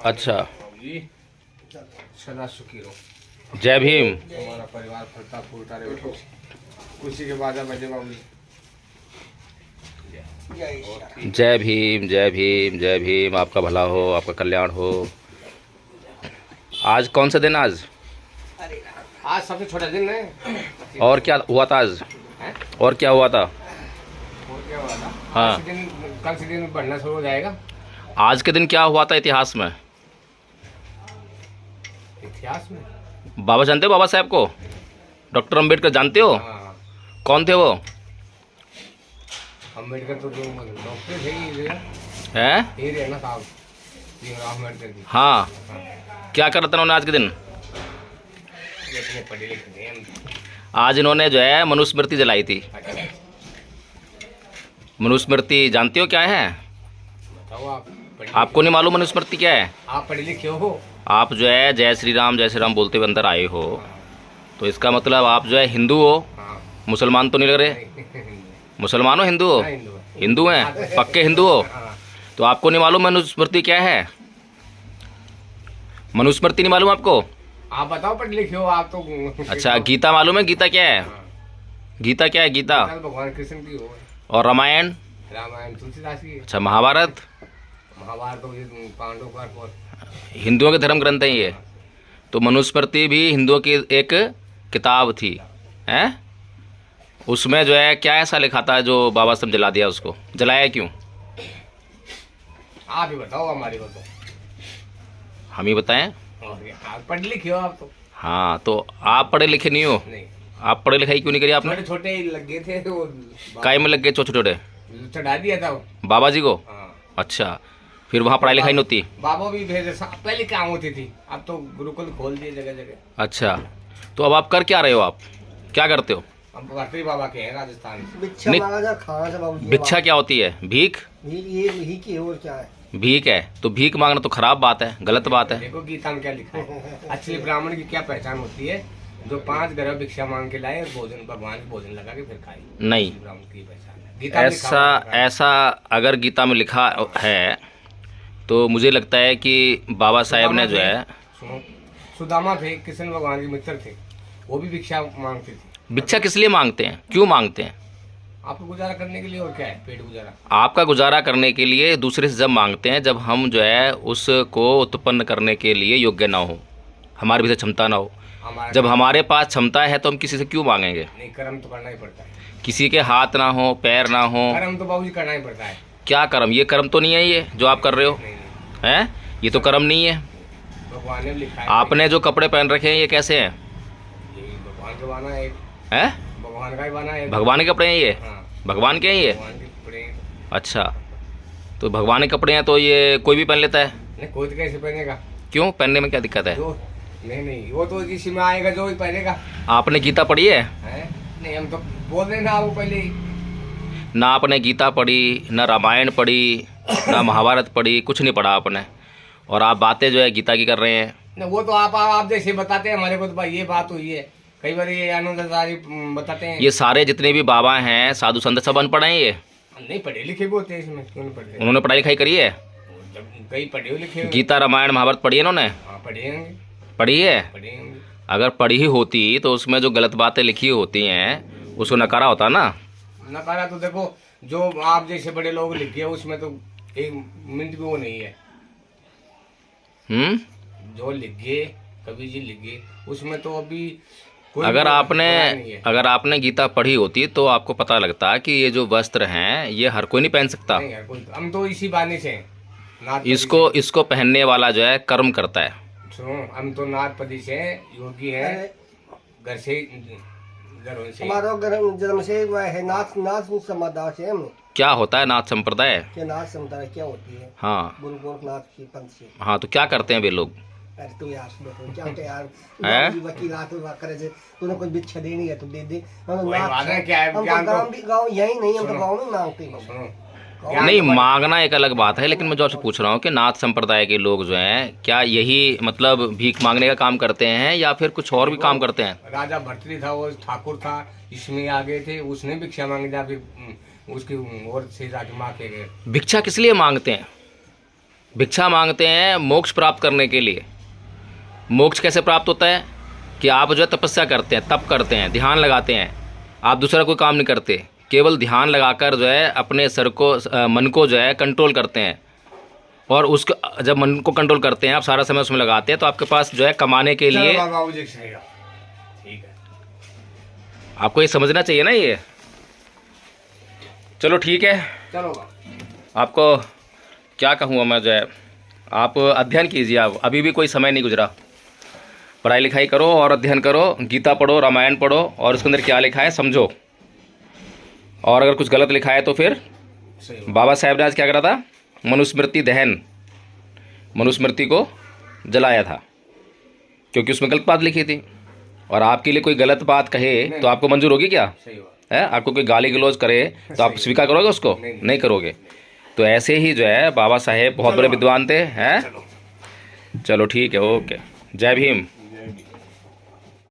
अच्छा, सदा सुखी रहो। जय भीम। हमारा परिवार फलता फूलता रहे। खुशी के बाद बजे बाबू जी। जय भीम, जय भीम, जय भीम। आपका भला हो, आपका कल्याण हो। आज कौन सा दिन? आज सबसे छोटा दिन है। और क्या हुआ था आज? और क्या हुआ था? और क्या हुआ था? हाँ, कल से दिन बढ़ना शुरू हो जाएगा। आज के दिन क्या हुआ था इतिहास में? इतिहास में बाबा जानते हो बाबा साहब को? डॉक्टर अंबेडकर जानते हो? हाँ, कौन थे वो? अम्बेडकर तो डॉक्टर थे ही हैं? ये ना साहब, भीमराव अम्बेडकर जी। हाँ, क्या कर रहे थे उन्होंने आज के दिन? इतने पढ़े लिखे थे हम। आज इन्होंने जो है मनुस्मृति जलाई थी। मनुस्मृति जानते हो क्या है? बताओ आप। आपको नहीं मालूम मनुस्मृति क्या है? आप पढ़े लिखे हो। आप जो है जय श्री राम बोलते हुए अंदर आए हो, तो इसका मतलब आप जो है हिंदू हो। हाँ। मुसलमान तो नहीं लग रहे? मुसलमान हो, हिंदू हो? हाँ, हिंदू है। हिंदू हैं, पक्के हिंदू हो। हाँ। तो आपको नहीं मालूम मनुस्मृति क्या है? मनुस्मृति नहीं मालूम आपको? आप बताओ, पढ़े लिखे हो आप तो। अच्छा, गीता मालूम है? गीता क्या है? हाँ। गीता क्या है? गीता। भगवान कृष्ण की हो। और रामायण? रामायण तुलसीदास की। अच्छा, महाभारत? महाभारत तो ये पांडवों का और हिंदुओं के धर्म ग्रंथ हैं ये। तो मनुस्मृति भी हिंदुओं की एक किताब थी, हैं? उसमें जो है क्या ऐसा लिखा था जो बाबा साहब जला दिया? उसको जलाया क्यों? आप ही बताओ हमारी को तो। हम ही बताएं? आप पढ़े लिखे हो आप तो। हाँ, तो आप पढ़े लिखे नहीं हो? नहीं, आप पढ़े लिखाई क्यों नहीं करी आपने? छोटे छोटे लगे थे तो काय में लग गए छोटे छोटे? चढ़ा दिया था वो। बाबा जी को? हाँ। अच्छा, फिर वहाँ पढ़ाई लिखाई नहीं होती? बाबा भी भेजे पहले काम होती थी, अब तो गुरुकुल खोल दिए जगह जगह। अच्छा, तो अब आप कर क्या रहे हो? आप क्या करते हो? हम भर्तरी बाबा के हैं राजस्थान से। भिक्षा नहीं। मांगा जा, खाना जा बाबूजी। भिक्षा क्या होती है? भीख? ये ही की और क्या है? भीख है तो भीख मांगना तो खराब बात है, गलत बात है। देखो गीता में क्या लिखा है। असली ब्राह्मण की क्या पहचान होती है? जो 5 ग्रह भिक्षा मांग के लाए और भोजन भगवान के भोजन लगा के फिर खाए। नहीं, असली ब्राह्मण की पहचान है। गीता में लिखा ऐसा हुआ है। ऐसा अगर गीता में लिखा है तो मुझे लगता है कि बाबा साहेब ने जो है, सुनो, सुदामा थे, कृष्ण भगवान के मित्र थे, वो भी भिक्षा मांगते थे। भिक्षा किस लिए मांगते हैं? क्यों मांगते हैं? आपको गुजारा करने के लिए, और क्या है, पेट गुजारा। आपका गुजारा करने के लिए। दूसरे से जब मांगते हैं जब हम जो है उसको उत्पन्न करने के लिए योग्य ना हो, हमारे भीतर क्षमता ना हो। हमारा जब हमारे पास क्षमता है तो हम किसी से क्यों मांगेंगे? नहीं, कर्म तो करना ही पड़ता है। किसी के हाथ ना हो, पैर ना हो। कर्म तो बाबूजी करना ही पड़ता है। क्या कर्म? ये कर्म तो नहीं है ये जो आप कर रहे हो, नहीं, नहीं, हैं? ये तो कर्म नहीं है। भगवान ने लिखा है। आपने जो कपड़े पहन रखे हैं ये कैसे हैं? ये भगवान का बना है। हैं? भगवान का ही बना है। भगवान के कपड़े हैं ये? हाँ, भगवान के हैं ये? भगवान के कपड़े हैं। अच्छा, तो भगवान के कपड़े हैं तो ये कोई भी पहन लेता है? नहीं, कोई तो कैसे पहनेगा? क्यों? पहनने में क्या दिक्कत है? जो नहीं, वो तो किसी में आएगा जो ही पहनेगा। आपने गीता पढ़ी है? हैं? नहीं, हम तो बोल रहे ना वो पहले ही। ना आपने गीता पढ़ी, ना रामायण पढ़ी, ना महाभारत पढ़ी, कुछ नहीं पढ़ा आपने, और आप बातें जो है गीता की कर रहे हैं। नहीं, वो तो आप जैसे बताते हैं हमारे को, तो भाई ये बात हुई है। कई बार ये आनंददारी बताते हैं। ये सारे जितने भी बाबा हैं, साधु संत, सब अनपढ़ हैं ये? नहीं, पढ़े लिखे भी होते हैं इसमें, क्यों नहीं पढ़े? उन्होंने पढ़ाई लिखाई करी है? जब कई पढ़े लिखे होंगे। गीता रामायण महाभारत पढ़ी है इन्होंने? हाँ, पढ़े होंगे। पढ़ी है? पढ़े होंगे। अगर पढ़ी ही होती तो उसमें जो गलत बातें लिखी होती हैं उसको नकारा होता ना। नकारा तो देखो, जो आप जैसे बड़े लोग लिखे हैं उसमें तो 1 मिनट भी वो नहीं है। जो लिख गए, कबीर जी लिख गए, उसमें तो अभी कोई अगर बुराई नहीं है। आपने गीता पढ़ी होती तो आपको पता लगता कि ये जो वस्त्र हैं ये हर कोई नहीं पहन सकता। नहीं है, हम तो इसी बहाने से हैं। नाथ इसको पहनने वाला जो है कर्म करता है। सुनो, हम तो नाथपति से हैं, योगी हैं, घर से घरों से। हमारा जन्म से हुआ है। नाथ नाथ समुदाय से हम। क्या होता है नाथ संप्रदाय? क्या नाथ समुदाय क्या होती है? हाँ गुरु गोरखनाथ की पंथ से। हाँ, तो क्या करते हैं वे लोग? अरे तू यार सुनो, क्या होता है यार? हैं? वकील आते बात करे से तूने कुछ भिक्षा देनी है तो दे दे। हम वही बात है, क्या है, हम ज्ञान तो तो- गाँव भी गाँव यही नहीं, हम तो सुनो। गाँव में मांगते हैं। सुनो, नहीं, मांगना एक अलग बात है, लेकिन मैं जो आपसे पूछ रहा हूँ कि नाथ संप्रदाय के लोग जो हैं क्या यही मतलब भीख मांगने का काम करते हैं या फिर कुछ और भी काम करते हैं? राजा भर्तृ था, वो ठाकुर था, इसमें आ गए थे, उसने भिक्षा मांगी, जाके उसकी और से जाके माँ के गए। भिक्षा किस लिए मांगते हैं? भिक्षा मांगते हैं मोक्ष प्राप्त करने के लिए। मोक्ष कैसे प्राप्त होता है कि आप जो है तपस्या करते हैं, तप करते हैं, ध्यान लगाते हैं, आप दूसरा कोई काम नहीं करते, केवल ध्यान लगाकर जो है अपने सर को मन को जो है कंट्रोल करते हैं। और उसको जब मन को कंट्रोल करते हैं, आप सारा समय उसमें लगाते हैं, तो आपके पास जो है कमाने के लिए, चलो बाबू जी सही है, ठीक है। आपको ये समझना चाहिए ना ये। चलो ठीक है, चलो बाबू। आपको क्या कहूँगा मैं, जो है आप अध्ययन कीजिए। आप अभी भी कोई समय नहीं गुजरा, पढ़ाई लिखाई करो और अध्ययन करो, गीता पढ़ो, रामायण पढ़ो और उसके अंदर क्या लिखा है समझो। और अगर कुछ गलत लिखा है तो फिर सही बाबा साहेब ने आज क्या करा था, मनुस्मृति दहन, मनुस्मृति को जलाया था, क्योंकि उसमें गलत बात लिखी थी। और आपके लिए कोई गलत बात कहे तो आपको मंजूर होगी क्या? सही बात है, आपको कोई गाली गलौज करे तो आप स्वीकार करोगे उसको? नहीं करोगे। तो ऐसे ही जो है बाबा साहेब बहुत बड़े विद्वान थे, हैं। चलो ठीक है, ओके, जय भीम।